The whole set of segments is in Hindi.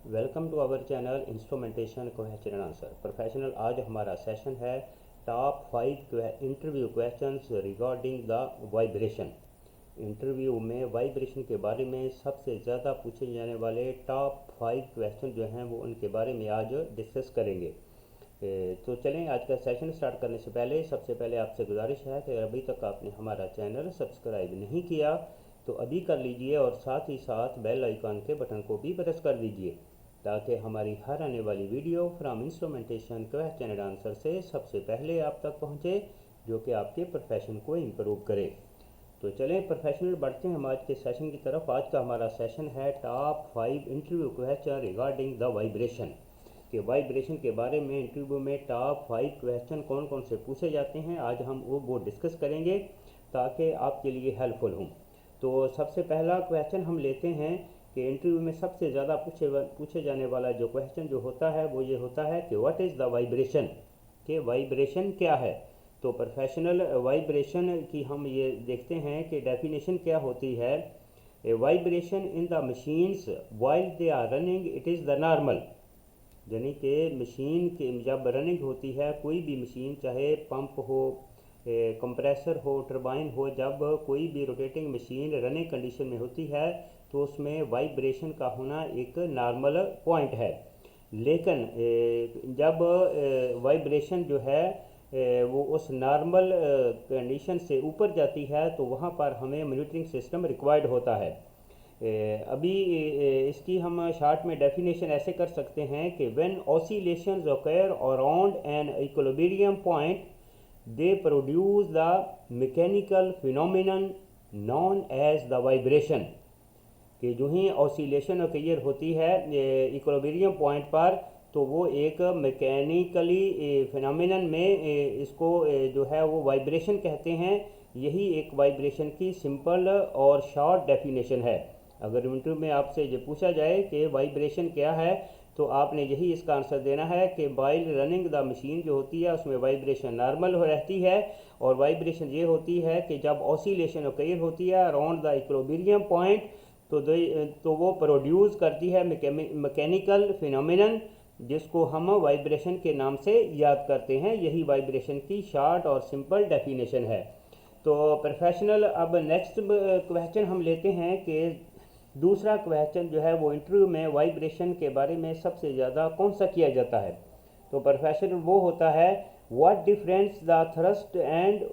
Welcome to our channel instrumentation question and answer professional. आज हमारा सेशन है top 5 interview questions regarding the vibration. Interview में वाइब्रेशन के बारे में सबसे ज़्यादा पूछे जाने वाले टॉप 5 क्वेश्चन जो हैं वो उनके बारे में आज डिस्कस करेंगे। तो चलें, आज का सेशन स्टार्ट करने से पहले सबसे पहले आपसे गुजारिश है कि अभी तक आपने हमारा चैनल सब्सक्राइब नहीं किया तो अभी कर लीजिए और साथ ही साथ बेल आइकॉन के बटन को भी प्रेस कर दीजिए ताकि हमारी हर आने वाली video from instrumentation question and answer से सबसे पहले आप तक पहुंचे, जो कि आपके प्रोफेशन को इम्प्रूव करे। तो चलें प्रोफेशनल बढ़ते हैं हम आज के सेशन की तरफ। आज का हमारा सेशन है top 5 interview question regarding the vibration. कि वाइब्रेशन के बारे में इंटरव्यू में टॉप 5 क्वेश्चन कौन कौन से पूछे जाते हैं, आज हम वो डिस्कस करेंगे ताकि आपके लिए हेल्पफुल हों। तो सबसे पहला क्वेश्चन हम लेते हैं कि इंटरव्यू में सबसे ज़्यादा पूछे जाने वाला जो क्वेश्चन जो होता है वो ये होता है कि व्हाट इज़ द वाइब्रेशन, कि वाइब्रेशन क्या है। तो प्रोफेशनल वाइब्रेशन की हम ये देखते हैं कि डेफिनेशन क्या होती है। A vibration in the machines while they are running it is the normal, यानी कि मशीन के जब रनिंग होती है कोई भी मशीन, चाहे पंप हो, कंप्रेसर हो, टरबाइन हो, जब कोई भी रोटेटिंग मशीन रनिंग कंडीशन में होती है तो उसमें वाइब्रेशन का होना एक नॉर्मल पॉइंट है। लेकिन जब वाइब्रेशन जो है वो उस नॉर्मल कंडीशन से ऊपर जाती है तो वहाँ पर हमें मॉनिटरिंग सिस्टम रिक्वायर्ड होता है। अभी इसकी हम शॉर्ट में डेफिनेशन ऐसे कर सकते हैं कि when oscillations occur around an equilibrium point they produce the mechanical phenomenon known as the vibration. कि जो ही ऑसिलेशन ऑकर होती है इक्विलिब्रियम पॉइंट पर तो वो एक मैकेनिकली फिनोमिनन में इसको जो है वो वाइब्रेशन कहते हैं। यही एक वाइब्रेशन की सिंपल और शॉर्ट डेफिनेशन है। अगर इंटरव्यू में आपसे ये पूछा जाए कि वाइब्रेशन क्या है तो आपने यही इसका आंसर देना है कि वाइल रनिंग द मशीन जो होती है उसमें वाइब्रेशन नॉर्मल हो रहती है। और वाइब्रेशन ये होती है कि जब ऑसिलेशन ऑकर होती है अराउंड द इक्विलिब्रियम पॉइंट तो वो प्रोड्यूस करती है मैकेनिकल फिनोमिनन, जिसको हम वाइब्रेशन के नाम से याद करते हैं। यही वाइब्रेशन की शॉर्ट और सिंपल डेफिनेशन है। तो प्रोफेशनल अब नेक्स्ट क्वेश्चन हम लेते हैं कि दूसरा क्वेश्चन जो है वो इंटरव्यू में वाइब्रेशन के बारे में सबसे ज़्यादा कौन सा किया जाता है। तो प्रोफेशनल वो होता है what difference the thrust and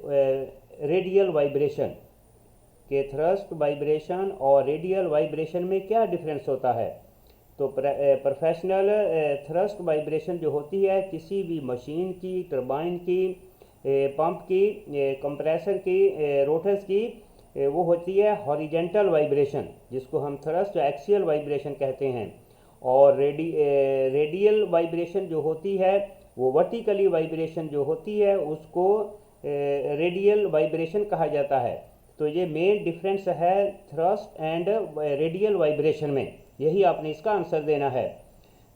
radial vibration, के थ्रस्ट वाइब्रेशन और रेडियल वाइब्रेशन में क्या डिफरेंस होता है। तो प्रोफेशनल थ्रस्ट वाइब्रेशन जो होती है किसी भी मशीन की, टरबाइन की, पंप की, कंप्रेसर की, रोटर्स की, वो होती है हॉरिजेंटल वाइब्रेशन, जिसको हम थ्रस्ट एक्सियल वाइब्रेशन कहते हैं। और रेडियल वाइब्रेशन जो होती है वो वर्टिकली वाइब्रेशन जो होती है उसको रेडियल वाइब्रेशन कहा जाता है। तो ये मेन डिफरेंस है थ्रस्ट एंड रेडियल वाइब्रेशन में, यही आपने इसका आंसर देना है।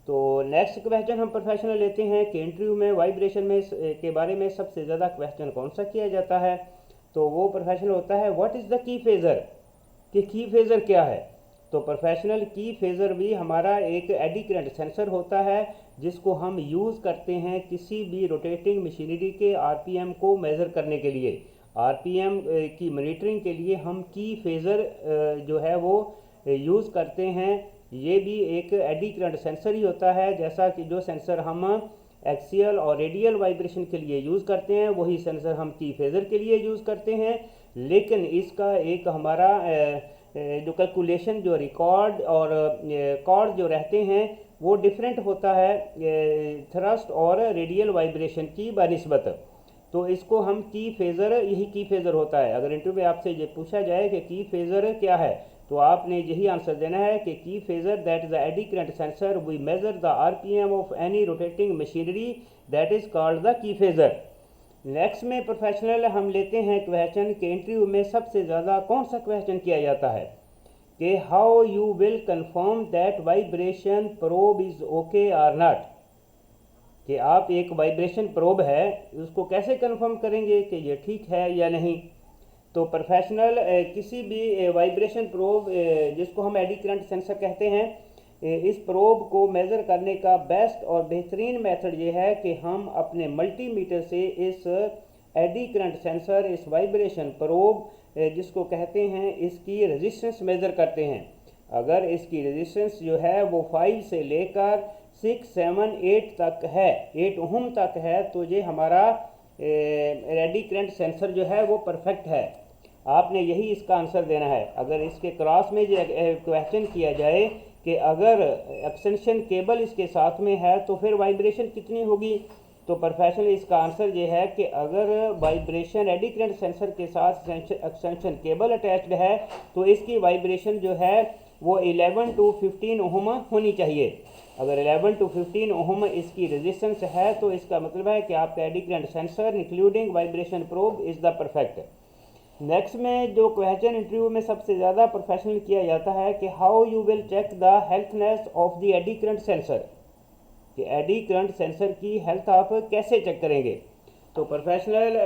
तो नेक्स्ट क्वेश्चन हम प्रोफेशनल लेते हैं कि इंटरव्यू में वाइब्रेशन में के बारे में सबसे ज़्यादा क्वेश्चन कौन सा किया जाता है। तो वो प्रोफेशनल होता है what is the key phasor, कि की फेज़र क्या है। तो प्रोफेशनल की फेज़र भी हमारा एक एडी करंट सेंसर होता है जिसको हम यूज़ करते हैं किसी भी रोटेटिंग मशीनरी के आरपीएम को मेज़र करने के लिए। आरपीएम की मॉनिटरिंग के लिए हम की फेज़र जो है वो यूज़ करते हैं। ये भी एक एडी करंट सेंसर ही होता है, जैसा कि जो सेंसर हम एक्सियल और रेडियल वाइब्रेशन के लिए यूज़ करते हैं वही सेंसर हम की फेज़र के लिए यूज़ करते हैं। लेकिन इसका एक हमारा जो कैलकुलेशन, जो रिकॉर्ड और कॉर्ड जो रहते हैं वो डिफरेंट होता है थ्रस्ट और रेडियल वाइब्रेशन की बनिस्बत। तो इसको हम की फेज़र, यही की फेज़र होता है। अगर इंटरव्यू में आपसे ये पूछा जाए कि की फेज़र क्या है तो आपने यही आंसर देना है कि key phasor that is the eddy current sensor we measure the RPM of any rotating machinery that is called the key phasor. Next में प्रोफेशनल हम लेते हैं क्वेश्चन के इंटरव्यू में सबसे ज़्यादा कौन सा क्वेश्चन किया जाता है कि how you will confirm that vibration probe is okay और नॉट, कि आप एक वाइब्रेशन प्रोब है उसको कैसे कंफर्म करेंगे कि ये ठीक है या नहीं। तो प्रोफेशनल किसी भी वाइब्रेशन प्रोब जिसको हम एडी करंट सेंसर कहते हैं इस प्रोब को मेज़र करने का बेस्ट और बेहतरीन मेथड ये है कि हम अपने मल्टीमीटर से इस एडी करंट सेंसर, इस वाइब्रेशन प्रोब जिसको कहते हैं, इसकी रेजिस्टेंस मेज़र करते हैं। अगर इसकी रेजिस्टेंस जो है वो 5 से लेकर 6, 7, 8 तक है, 8 ओम तक है, तो ये हमारा एडी करंट सेंसर जो है वो परफेक्ट है। आपने यही इसका आंसर देना है। अगर इसके क्रॉस में जो क्वेश्चन किया जाए कि अगर एक्सटेंशन केबल इसके साथ में है तो फिर वाइब्रेशन कितनी होगी, तो प्रोफेशनल इसका आंसर ये है कि अगर वाइब्रेशन एडी करंट सेंसर के साथ एक्सटेंशन केबल अटैच्ड है तो इसकी वाइब्रेशन जो है वो 11 to 15 ओम होनी चाहिए। अगर 11 to 15 ओम इसकी रेजिस्टेंस है तो इसका मतलब है कि आपका AD current sensor including vibration probe is the perfect. Next में जो क्वेश्चन इंटरव्यू में सबसे ज़्यादा प्रोफेशनल किया जाता है कि how you will check the healthness of the eddy current sensor, कि एडी करंट सेंसर की हेल्थ आप कैसे चेक करेंगे। तो प्रोफेशनल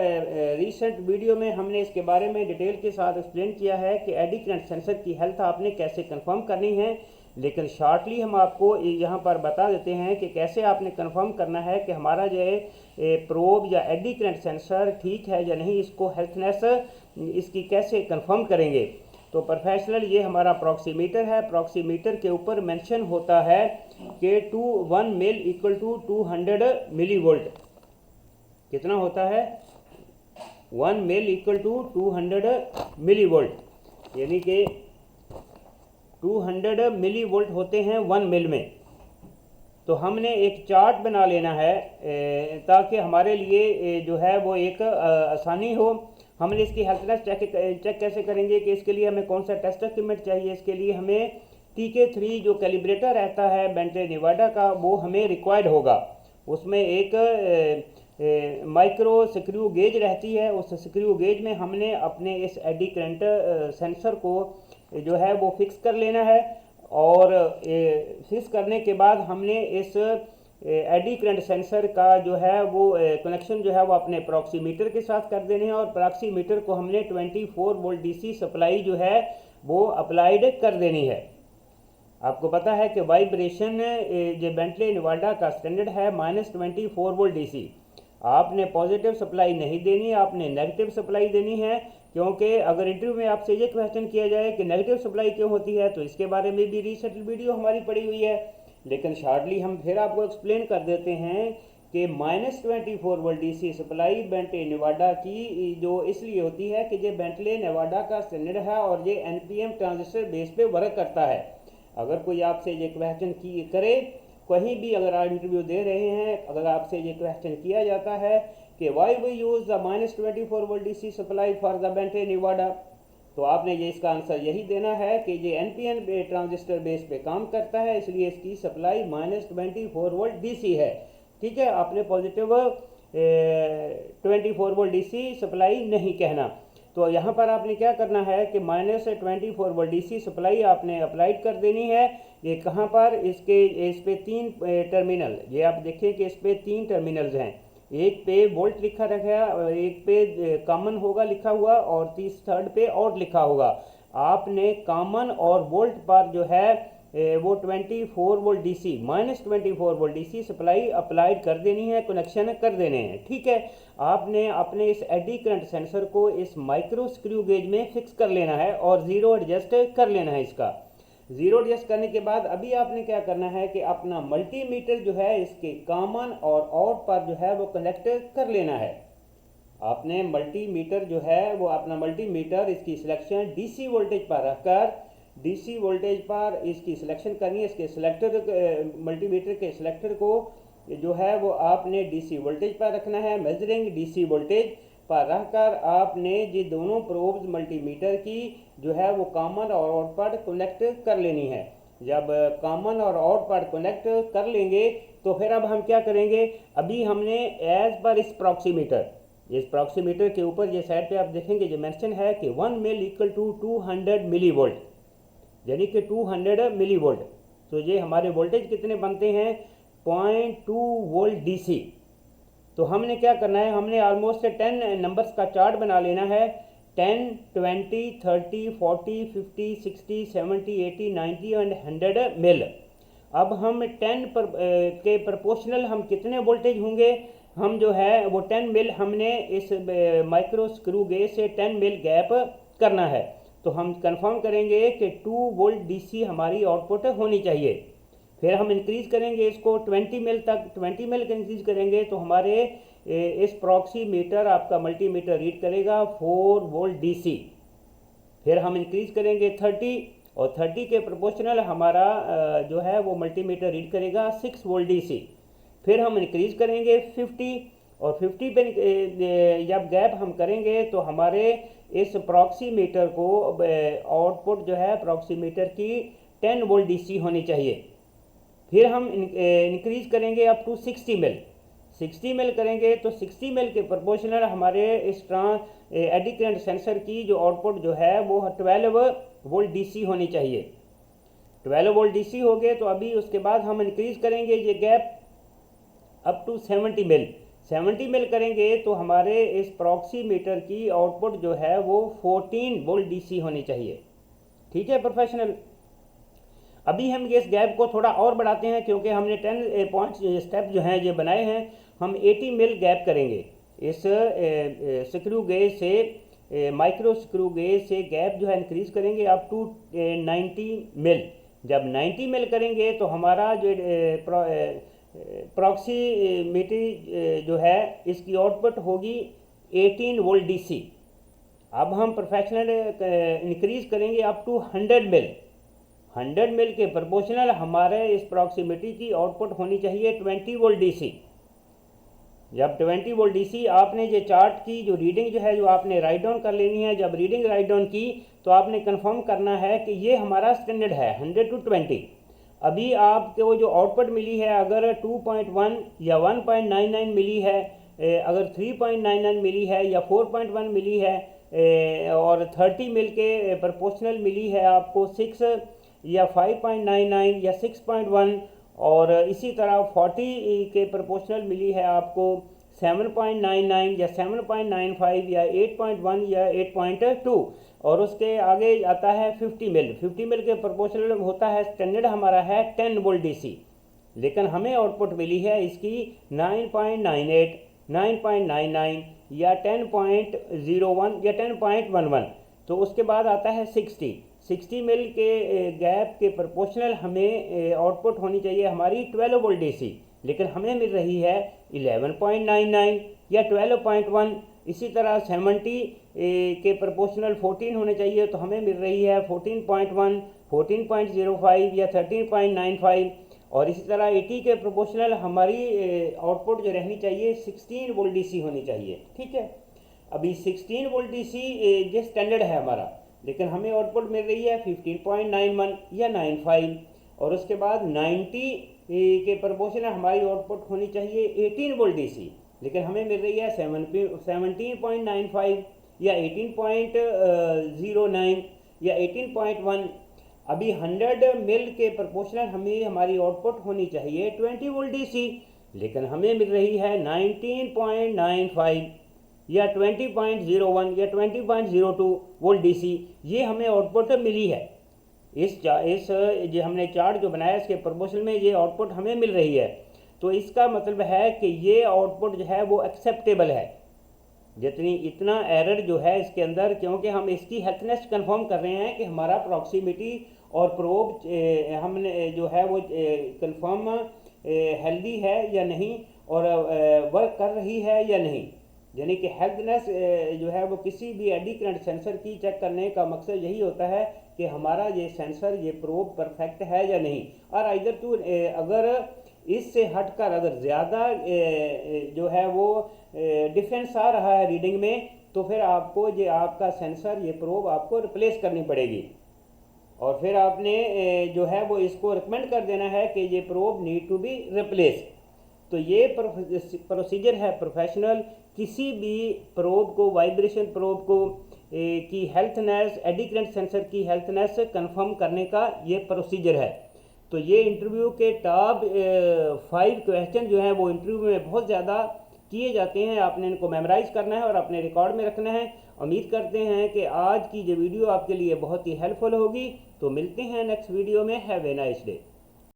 रिसेंट वीडियो में हमने इसके बारे में डिटेल के साथ एक्सप्लेन किया है कि एडी करंट सेंसर की हेल्थ आपने कैसे कंफर्म करनी है, लेकिन शॉर्टली हम आपको यहाँ पर बता देते हैं कि कैसे आपने कंफर्म करना है कि हमारा जो है प्रोब या एडी करंट सेंसर ठीक है या नहीं, इसको हेल्थनेस इसकी कैसे कंफर्म करेंगे। तो प्रोफेशनल ये हमारा प्रॉक्सीमीटर है। प्रॉक्सीमीटर के ऊपर मेंशन होता है कि 1 मिल इक्वल टू 200 मिली वोल्ट। कितना होता है? 1 मिल इक्वल टू 200 मिली वोल्ट, यानी कि 200 मिली वोल्ट होते हैं 1 मिल में। तो हमने एक चार्ट बना लेना है ताकि हमारे लिए जो है वो एक आसानी हो। हमने इसकी हेल्थनेस चेक कैसे करेंगे कि इसके लिए हमें कौन सा टेस्ट इक्विपमेंट चाहिए। इसके लिए हमें TK3 जो कैलिब्रेटर रहता है बेंटली नेवाडा का, वो हमें रिक्वायर्ड होगा। उसमें एक माइक्रो स्क्रू गेज रहती है। उस स्क्रू गेज में हमने अपने इस एडी करंट सेंसर को जो है वो फिक्स कर लेना है, और फिक्स करने के बाद हमने इस एडी करंट सेंसर का जो है वो कनेक्शन जो है वो अपने प्रॉक्सीमीटर के साथ कर देने हैं, और प्रॉक्सीमीटर को हमने 24 वोल्ट DC सप्लाई जो है वो अप्लाइड कर देनी है। आपको पता है कि वाइब्रेशन जो बेंटली नेवाडा का स्टैंडर्ड है -24 वोल्ट DC। आपने पॉजिटिव सप्लाई नहीं देनी, आपने नेगेटिव सप्लाई देनी है, क्योंकि अगर इंटरव्यू में आपसे ये क्वेश्चन किया जाए कि नेगेटिव सप्लाई क्यों होती है तो इसके बारे में भी रिसेंट वीडियो हमारी पड़ी हुई है, लेकिन शॉर्टली हम फिर आपको एक्सप्लेन कर देते हैं कि -24 volt DC supply Bentley Nevada की जो इसलिए होती है कि ये बेंटली नेवाडा का स्टैंडर्ड है और ये NPN ट्रांजिस्टर बेस पे वर्क करता है। अगर कोई आपसे ये क्वेश्चन करे, कहीं भी अगर आप इंटरव्यू दे रहे हैं, अगर आपसे ये क्वेश्चन किया जाता है कि why we use the -24 volt DC supply for the Bentley Nevada, तो आपने ये इसका आंसर यही देना है कि ये NPN ट्रांजिस्टर बेस पे काम करता है, इसलिए इसकी सप्लाई -24 वोल्ट DC है। ठीक है, आपने पॉजिटिव 24 वोल्ट DC सप्लाई नहीं कहना। तो यहाँ पर आपने क्या करना है कि -24 वोल्ट DC सप्लाई आपने अप्लाइड कर देनी है। ये कहाँ पर? इस पे 3 टर्मिनल, ये आप देखें कि इस पे 3 टर्मिनल्स हैं। एक पे वोल्ट लिखा रखा है, और एक पे कॉमन होगा लिखा हुआ, और थर्ड पे और लिखा होगा। आपने कॉमन और वोल्ट पर जो है वो 24 volt DC -24 volt DC supply applied कर देनी है, कनेक्शन कर देने हैं। ठीक है, आपने अपने इस एडी करंट सेंसर को इस माइक्रो स्क्रू गेज में फिक्स कर लेना है और ज़ीरो एडजस्ट कर लेना है। इसका ज़ीरो एडजस्ट करने के बाद अभी आपने क्या करना है कि अपना मल्टीमीटर जो है इसके कॉमन और आउट पर जो है वो कनेक्ट कर लेना है। आपने मल्टीमीटर जो है वो अपना मल्टीमीटर इसकी सिलेक्शन DC वोल्टेज पर रखकर DC वोल्टेज पर इसकी सिलेक्शन करनी है। इसके सिलेक्टर मल्टीमीटर के सिलेक्टर को जो है वो आपने DC वोल्टेज पर रखना है। मेजरिंग DC वोल्टेज पर रखकर आपने ये दोनों प्रोब्स मल्टीमीटर की जो है वो कॉमन और आउट पर कनेक्ट कर लेनी है। जब कॉमन और आउट पर कनेक्ट कर लेंगे तो फिर अब हम क्या करेंगे, अभी हमने एज पर इस प्रॉक्सीमीटर के ऊपर ये साइड पे आप देखेंगे जो मेंशन है कि 1 मिल इक्वल टू 200 मिली वोल्ट, यानी कि 200 मिली वोल्ट। तो ये हमारे वोल्टेज कितने बनते हैं? 0.2 वोल्ट DC। तो हमने क्या करना है, हमने ऑलमोस्ट 10 नंबर्स का चार्ट बना लेना है। 10, 20, 30, 40, 50, 60, 70, 80, 90 एंड 100 मिल। अब हम 10 के प्रोपोर्शनल हम कितने वोल्टेज होंगे, हम जो है वो 10 मिल हमने इस माइक्रो स्क्रू गेज से 10 मिल गैप करना है। तो हम कंफर्म करेंगे कि 2 वोल्ट डीसी हमारी आउटपुट होनी चाहिए। फिर हम इंक्रीज करेंगे इसको 20 मिल तक, 20 मिल का इंक्रीज करेंगे तो हमारे इस प्रॉक्सी मीटर आपका मल्टीमीटर रीड करेगा 4 वोल्ट डीसी। फिर हम इंक्रीज करेंगे 30 और 30 के प्रोपोर्शनल हमारा जो है वो मल्टीमीटर रीड करेगा 6 वोल्ट डीसी। फिर हम इंक्रीज करेंगे 50 और 50 पे जब गैप हम करेंगे तो हमारे इस प्रॉक्सीमीटर को आउटपुट जो है प्रॉक्सीमीटर की 10 वोल्ट डीसी होनी चाहिए। फिर हम इंक्रीज करेंगे अप टू 60 मिल, 60 मिल करेंगे तो 60 मिल के प्रोपोर्शनल हमारे इस एडी करंट सेंसर की जो आउटपुट जो है वो 12 वोल्ट डीसी होनी चाहिए। 12 वोल्ट डीसी हो गए तो अभी उसके बाद हम इंक्रीज करेंगे ये गैप अप टू 70 मिल, 70 मिल करेंगे तो हमारे इस प्रॉक्सीमीटर की आउटपुट जो है वो 14 वोल्ट डीसी होनी चाहिए। ठीक है प्रोफेशनल। अभी हम इस गैप को थोड़ा और बढ़ाते हैं क्योंकि हमने 10 पॉइंट स्टेप जो हैं ये बनाए हैं। हम 80 मिल गैप करेंगे इस स्क्रू गेज से, माइक्रो स्क्रू गेज से गैप जो है इंक्रीज करेंगे अप टू 90 मिल। जब 90 मिल करेंगे तो हमारा जो प्रॉक्सीमीटर जो है इसकी आउटपुट होगी 18 वोल्ट डीसी। अब हम प्रोफेशनल इंक्रीज करेंगे अप टू 100 मिल, 100 मिल के प्रोपोर्शनल हमारे इस प्रॉक्सिमिटी की आउटपुट होनी चाहिए 20 वोल्ट डीसी। जब 20 वोल्ट डीसी आपने ये चार्ट की जो रीडिंग जो है जो आपने राइट डाउन कर लेनी है। जब रीडिंग राइट डाउन की तो आपने कंफर्म करना है कि ये हमारा स्टैंडर्ड है 100 to 20। अभी आपको जो आउटपुट मिली है अगर 2.1 या 1.99 मिली है, अगर 3.99 मिली है या 4.1 मिली है, और 30 मिल के प्रोपोर्शनल मिली है आपको 6 या 5.99 या 6.1, और इसी तरह 40 के प्रोपोर्शनल मिली है आपको 7.99 या 7.95 या 8.1 या 8.2, और उसके आगे आता है 50 मिल। 50 मिल के प्रोपोर्शनल होता है स्टैंडर्ड हमारा है 10 वोल्ट डीसी, लेकिन हमें आउटपुट मिली है इसकी 9.98, 9.99 या 10.01 या 10.11। तो उसके बाद आता है 60 मिल के गैप के प्रोपोर्शनल हमें आउटपुट होनी चाहिए हमारी 12 वोल्ट डीसी, लेकिन हमें मिल रही है 11.99 या 12.1। इसी तरह 70 के प्रोपोर्शनल 14 होने चाहिए तो हमें मिल रही है 14.1, 14.05 या 13.95, और इसी तरह 80 के प्रोपोर्शनल हमारी आउटपुट जो रहनी चाहिए 16 वोल्ट डीसी होनी चाहिए। ठीक है, अभी 16 वोल्ट डीसी ये स्टैंडर्ड है हमारा, लेकिन हमें आउटपुट मिल रही है 15.91 या 95, और उसके बाद 90 के प्रोपोर्शनल हमारी आउटपुट होनी चाहिए 18 वोल्ट डीसी, लेकिन हमें मिल रही है 17.95 या 18.09 या 18.1। अभी 100 मिल के प्रोपोर्शनल हमें हमारी आउटपुट होनी चाहिए 20 वोल्ट डीसी, लेकिन हमें मिल रही है 19.95 या 20.01 या 20.02 वोल्ट डीसी। ये हमें आउटपुट मिली है। इस जो हमने चार्ट जो बनाया इसके प्रोपोर्शनल में ये आउटपुट हमें मिल रही है। तो इसका मतलब है कि ये आउटपुट जो है वो एक्सेप्टेबल है, इतना एरर जो है इसके अंदर, क्योंकि हम इसकी हेल्थनेस कंफर्म कर रहे हैं कि हमारा प्रॉक्सिमिटी और प्रोब हमने जो है वो कंफर्म हेल्दी है या नहीं और वर्क कर रही है या नहीं। यानी कि हेल्थनेस जो है वो किसी भी एडी करंट सेंसर की चेक करने का मकसद यही होता है कि हमारा ये सेंसर ये प्रोब परफेक्ट है या नहीं। और इधर तो अगर इससे हटकर अगर ज़्यादा जो है वो डिफरेंस आ रहा है रीडिंग में, तो फिर आपको ये आपका सेंसर ये प्रोब आपको रिप्लेस करनी पड़ेगी, और फिर आपने जो है वो इसको रिकमेंड कर देना है कि ये probe need to be replace. तो ये प्रोसीजर है प्रोफेशनल किसी भी प्रोब को, वाइब्रेशन प्रोब को की हेल्थनेस, एडी करंट सेंसर की हेल्थनेस कंफर्म करने का ये प्रोसीजर है। तो ये इंटरव्यू के टॉप 5 क्वेश्चन जो हैं वो इंटरव्यू में बहुत ज़्यादा किए जाते हैं। आपने इनको मेमोराइज करना है और अपने रिकॉर्ड में रखना है। उम्मीद करते हैं कि आज की ये वीडियो आपके लिए बहुत ही हेल्पफुल होगी। तो मिलते हैं नेक्स्ट वीडियो में। Have a nice day.